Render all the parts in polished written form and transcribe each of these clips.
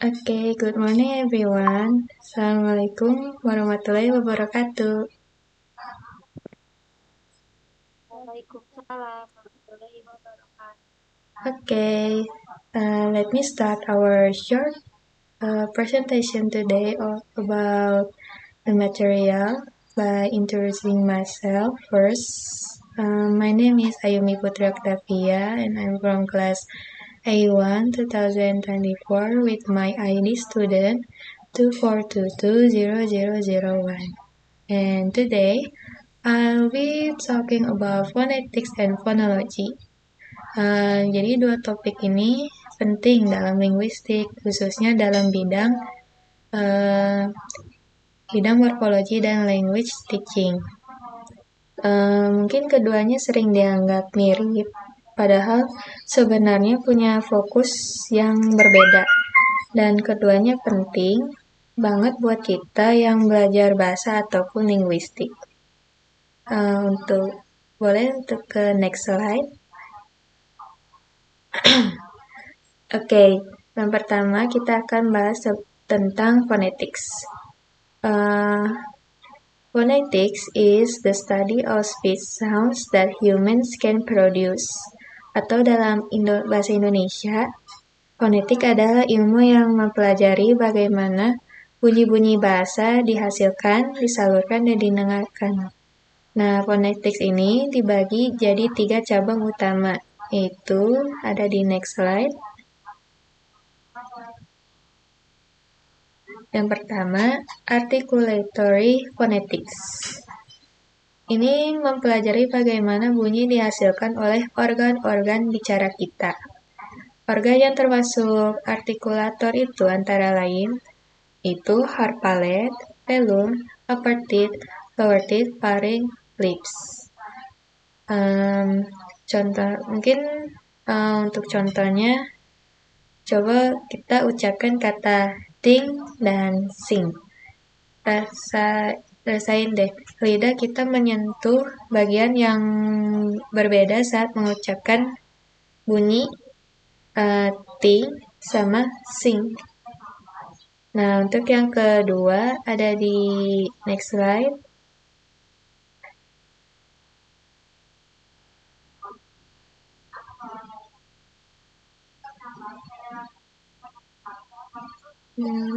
Okay, good morning everyone. Assalamualaikum warahmatullahi wabarakatuh. Waalaikumsalam warahmatullahi wabarakatuh. Okay, let me start our short presentation today about the material by introducing myself first. My name is Ayumi Putri Octavia and I'm from class A1 2024 with my ID student 242200001. And today I'll be talking about phonetics and phonology. Jadi dua topik ini penting dalam linguistik, khususnya dalam uh, bidang morfologi dan language teaching. Mungkin keduanya sering dianggap mirip, padahal sebenarnya punya fokus yang berbeda. Dan keduanya penting banget buat kita yang belajar bahasa ataupun linguistik. Untuk ke next slide. Oke, yang pertama kita akan bahas tentang phonetics. Phonetics is the study of speech sounds that humans can produce. Atau dalam bahasa Indonesia, fonetik adalah ilmu yang mempelajari bagaimana bunyi-bunyi bahasa dihasilkan, disalurkan, dan didengarkan. Nah, phonetics ini dibagi jadi 3 cabang utama, yaitu ada di next slide. Yang pertama, articulatory phonetics. Ini mempelajari bagaimana bunyi dihasilkan oleh organ-organ bicara kita. Organ yang termasuk artikulator itu antara lain itu heart palate, velum, upper teeth, lower teeth, pharynx, lips. Untuk contohnya, coba kita ucapkan kata ting dan sing. Rasain deh, lidah kita menyentuh bagian yang berbeda saat mengucapkan bunyi ting sama sing. Nah, untuk yang kedua ada di next slide.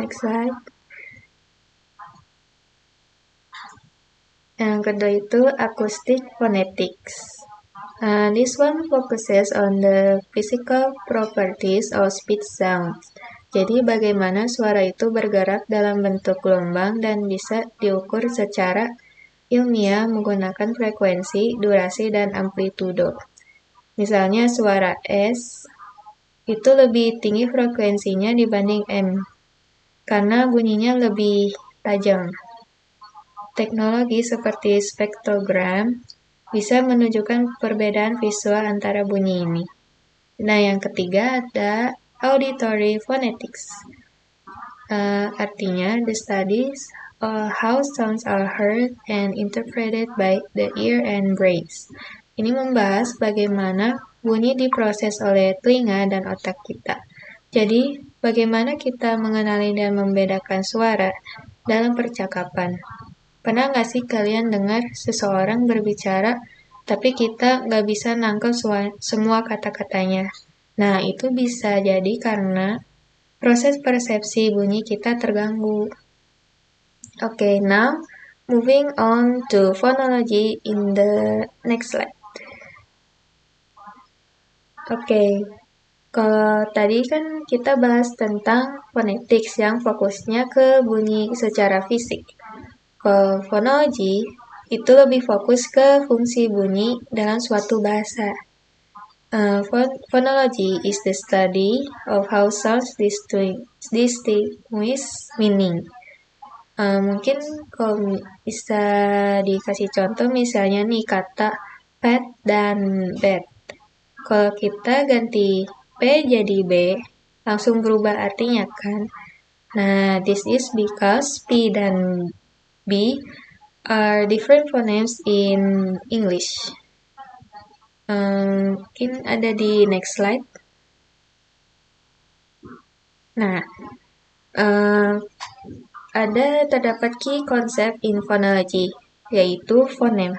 Next slide. Yang kedua itu acoustic phonetics. This one focuses on the physical properties of speech sounds. Jadi bagaimana suara itu bergerak dalam bentuk gelombang dan bisa diukur secara ilmiah menggunakan frekuensi, durasi, dan amplitudo. Misalnya suara S itu lebih tinggi frekuensinya dibanding M, karena bunyinya lebih tajam. Teknologi seperti spektrogram bisa menunjukkan perbedaan visual antara bunyi ini. Nah, yang ketiga ada auditory phonetics. Artinya, the studies how sounds are heard and interpreted by the ear and brains. Ini membahas bagaimana bunyi diproses oleh telinga dan otak kita. Jadi, bagaimana kita mengenali dan membedakan suara dalam percakapan? Pernah nggak sih kalian dengar seseorang berbicara, tapi kita nggak bisa nangkep semua kata-katanya? Nah, itu bisa jadi karena proses persepsi bunyi kita terganggu. Okay, now moving on to phonology in the next slide. Okay, kalau tadi kan kita bahas tentang phonetics yang fokusnya ke bunyi secara fisik. Kalau phonology itu lebih fokus ke fungsi bunyi dalam suatu bahasa. Phonology is the study of how sounds distinguish meaning. Mungkin kalau bisa dikasih contoh misalnya nih kata pet dan bed. Kalau kita ganti P jadi B, langsung berubah artinya kan. Nah, this is because P dan B are different phonemes in English. Mungkin ada di next slide. Nah, Terdapat key concept in phonology, yaitu fonem.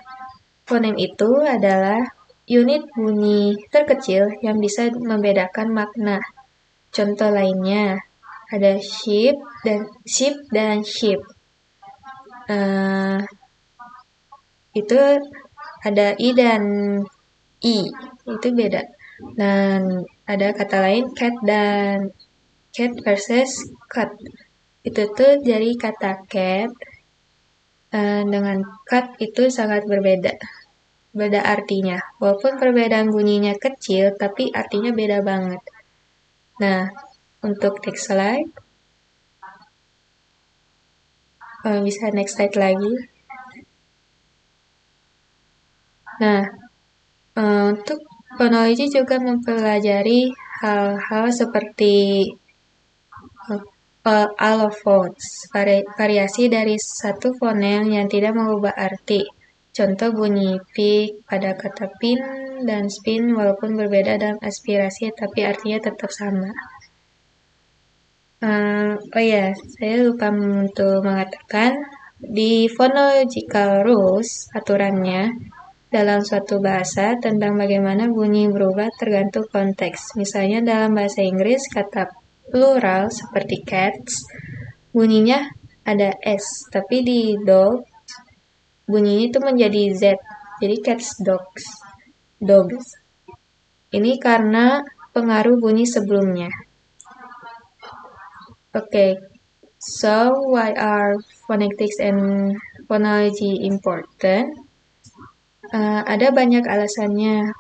Fonem itu adalah unit bunyi terkecil yang bisa membedakan makna. Contoh lainnya ada sheep dan sheep. Itu ada i dan i, itu beda. Dan ada kata lain cat versus cat. Itu tuh dari kata cat dengan cat itu sangat berbeda. Beda artinya. Walaupun perbedaan bunyinya kecil, tapi artinya beda banget. Nah, untuk next slide. Bisa next slide lagi. Nah, untuk fonologi juga mempelajari hal-hal seperti allophones, variasi dari satu fonem yang tidak mengubah arti. Contoh bunyi pig pada kata pin dan spin walaupun berbeda dalam aspirasi tapi artinya tetap sama. Saya lupa untuk mengatakan di phonological rules aturannya dalam suatu bahasa tentang bagaimana bunyi berubah tergantung konteks. Misalnya dalam bahasa Inggris kata plural seperti cats bunyinya ada S, tapi di dog bunyinya itu menjadi Z. Jadi cats dogs. Ini karena pengaruh bunyi sebelumnya. So why are phonetics and phonology important? Ada banyak alasannya.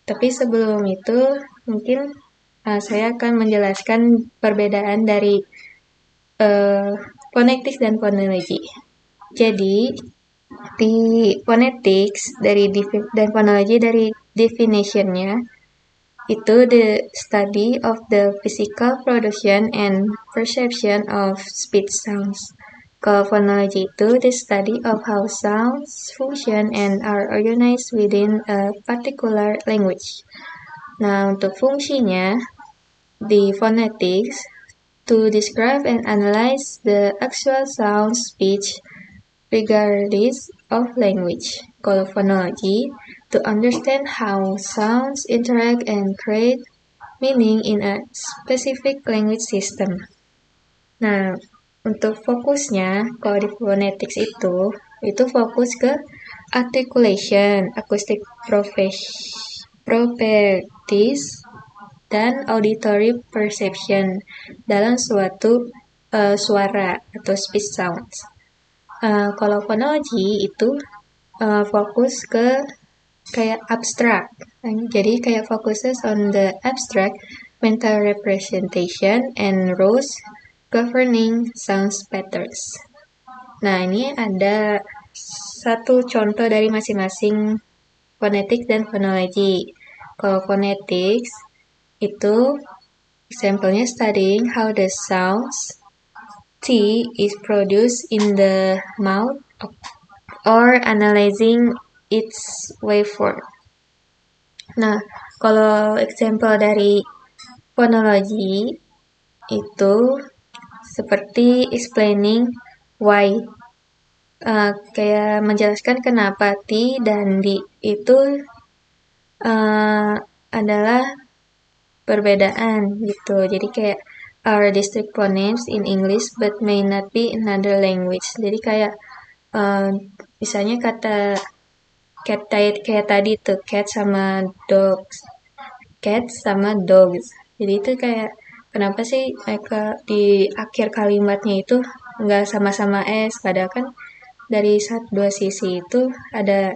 Tapi sebelum itu, mungkin saya akan menjelaskan perbedaan dari phonetics dan phonology. Jadi, di phonetics dan phonology dari definitionnya, itu the study of the physical production and perception of speech sounds. Kalau phonology itu the study of how sounds function and are organized within a particular language. Nah, untuk fungsinya di phonetics to describe and analyze the actual sound speech regardless of language. Kalau phonology to understand how sounds interact and create meaning in a specific language system. Nah, untuk fokusnya, kalau di phonetics itu fokus ke articulation, acoustic properties, dan auditory perception dalam suatu suara atau speech sounds. Kalau phonology itu fokus ke kayak abstract. Jadi kayak focuses on the abstract mental representation and rules governing sound patterns. Nah, ini ada satu contoh dari masing-masing phonetics dan phonology. Kalau phonetics itu sampelnya studying how the sounds T is produced in the mouth or analyzing its waveform. Nah, kalau example dari phonology itu seperti explaining why, kayak menjelaskan kenapa T dan D itu adalah perbedaan gitu. Jadi kayak are distinct phonemes in English but may not be in another language. Jadi kayak misalnya kata cat kayak tadi tuh cat sama dogs. Cat sama dogs. Jadi itu kayak kenapa sih mereka di akhir kalimatnya itu nggak sama-sama S, padahal kan dari dua sisi itu ada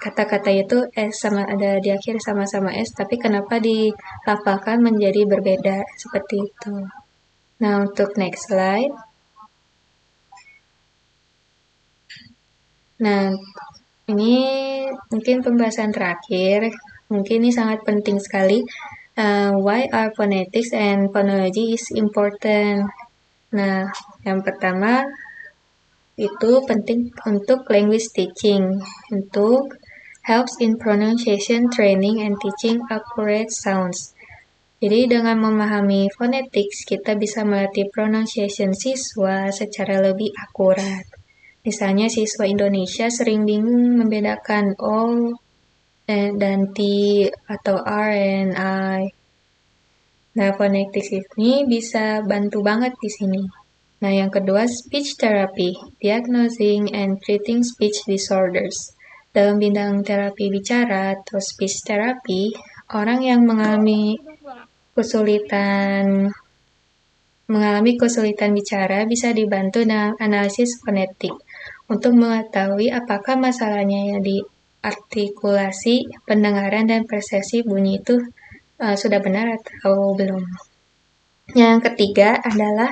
kata-kata itu S sama ada di akhir sama-sama S, tapi kenapa dilafalkan menjadi berbeda seperti itu. Nah, untuk next slide. Nah, ini mungkin pembahasan terakhir. Mungkin ini sangat penting sekali. Why are phonetics and phonology is important? Nah, yang pertama itu penting untuk language teaching, untuk helps in pronunciation training and teaching accurate sounds. Jadi dengan memahami phonetics, kita bisa melatih pronunciation siswa secara lebih akurat. Misalnya siswa Indonesia sering bingung membedakan O dan T atau R and I. Nah, phonetics ini bisa bantu banget di sini. Nah, yang kedua, speech therapy, diagnosing and treating speech disorders. Dalam bidang terapi bicara atau speech therapy, orang yang kesulitan bicara bisa dibantu dengan analisis fonetik untuk mengetahui apakah masalahnya yang di artikulasi, pendengaran, dan persepsi bunyi itu sudah benar atau belum. Yang ketiga adalah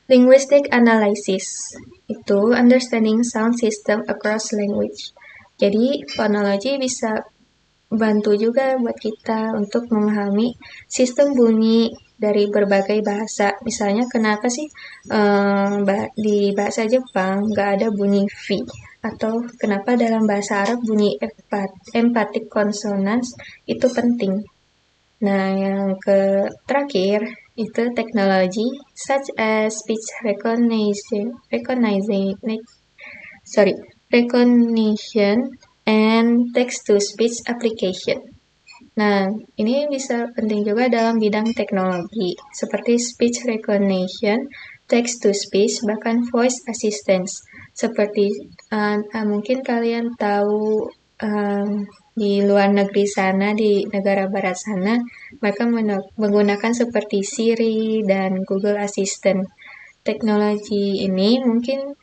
linguistic analysis, itu understanding sound system across language. Jadi fonologi bisa bantu juga buat kita untuk memahami sistem bunyi dari berbagai bahasa. Misalnya kenapa sih di bahasa Jepang nggak ada bunyi V? Atau kenapa dalam bahasa Arab bunyi emphatic consonants itu penting. Nah, yang terakhir itu teknologi such as speech recognition and text-to-speech application. Nah, ini bisa penting juga dalam bidang teknologi, seperti speech recognition, text-to-speech, bahkan voice assistance. Seperti mungkin kalian tahu di luar negeri sana, di negara barat sana, mereka menggunakan seperti Siri dan Google Assistant. Teknologi ini mungkin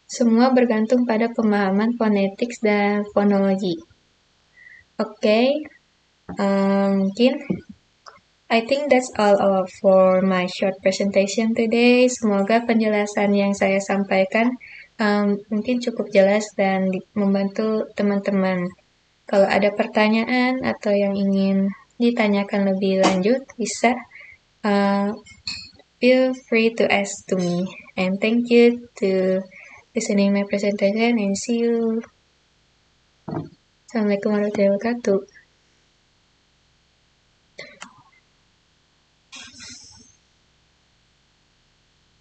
semua bergantung pada pemahaman phonetics dan fonologi. Oke, mungkin I think that's all for my short presentation today. Semoga penjelasan yang saya sampaikan mungkin cukup jelas dan membantu teman-teman. Kalau ada pertanyaan atau yang ingin ditanyakan lebih lanjut, bisa feel free to ask to me. And thank you to listening my presentation and see you. Assalamualaikum warahmatullahi wabarakatuh.